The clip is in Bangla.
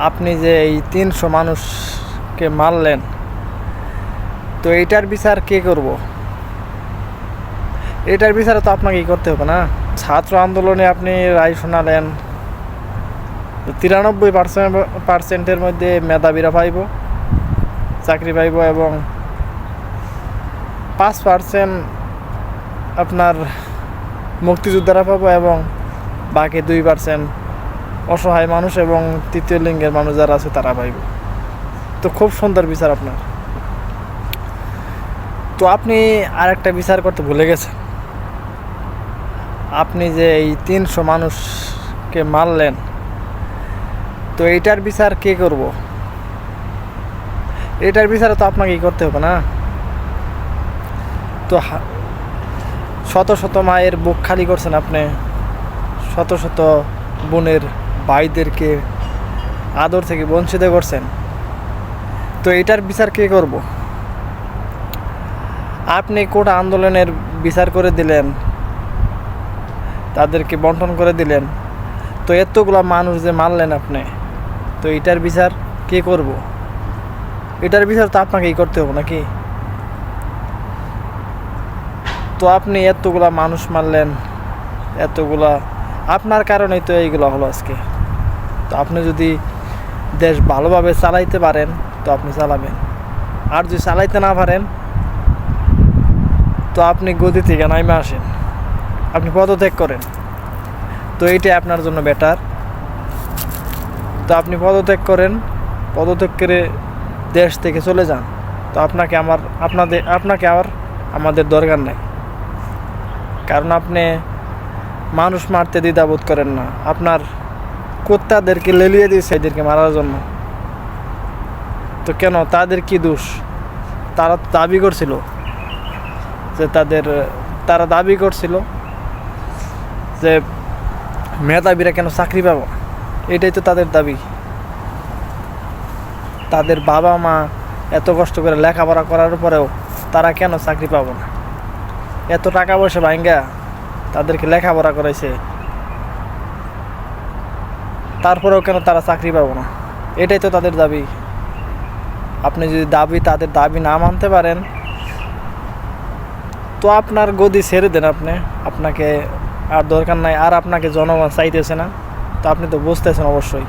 আপনি যে এই ৩০০ মানুষকে মারলেন, তো এইটার বিচার কে করব? এটার বিচার তো আপনাকেই করতে হবে না? ছাত্র আন্দোলনে আপনি রায় শোনালেন, ৯৩% মধ্যে মেধাবীরা পাইব, চাকরি পাইব, এবং ৫% আপনার মুক্তিযোদ্ধারা পাবো, এবং বাকি 2% অসহায় মানুষ এবং তৃতীয় লিঙ্গের মানুষ যারা আছে তারা পাইব। তো খুব সুন্দর বিচার আপনার। তো আপনি আরেকটা বিচার করতে ভুলে গেছেন। আপনি যে এই ৩০০ মানুষকে মারলেন, তো এইটার বিচার কে করব? এটার বিচার তো আপনাকেই করতে হবে না? তো শত শত মায়ের বুক খালি করছেন আপনি, শত শত বোনের ভাইদেরকে আদর থেকে বঞ্চিত করছেন, তো এটার বিচার কে করব? আপনি কোটা আন্দোলনের বিচার করে দিলেন, তাদেরকে বন্টন করে দিলেন, তো এতগুলা মানুষ যে মারলেন আপনি, তো এটার বিচার কে করব? এটার বিচার তো আপনাকেই করতে হবে নাকি? তো আপনি এতগুলা মানুষ মারলেন, এতগুলা, আপনার কারণেই তো এইগুলো হলো আজকে। তো আপনি যদি দেশ ভালোভাবে চালাইতে পারেন তো আপনি চালাবেন, আর যদি চালাইতে না পারেন তো আপনি গদি থেকে নাইমে আসেন, আপনি পদত্যাগ করেন। তো এইটাই আপনার জন্য বেটার। তো আপনি পদত্যাগ করেন, পদত্যাগ করে দেশ থেকে চলে যান। তো আপনাকে আর আমাদের দরকার নাই, কারণ আপনি মানুষ মারতে দ্বিধাবোধ করেন না। আপনার কুত্তাদেরকে লেলিয়ে দিয়েছে এদেরকে মারার জন্য, তো কেন? তাদের কি দোষ? তারা দাবি করছিল যে তারা দাবি করছিল যে মেধাবীরা কেন চাকরি পাবো, এটাই তো তাদের দাবি। তাদের বাবা মা এত কষ্ট করে লেখাপড়া করার পরেও তারা কেন চাকরি পাবো না? এত টাকা পয়সা ভাঙ্গা তাদেরকে লেখাপড়া করাইছে, তারপরেও কেন তারা চাকরি পাবো না? এটাই তো তাদের দাবি। আপনি যদি তাদের দাবি না মানতে পারেন তো আপনার গদি ছেড়ে দেন। আপনাকে আর দরকার নাই, আর আপনাকে জনগণ চাইতেছে না, তো আপনি তো বুঝতেছেন অবশ্যই।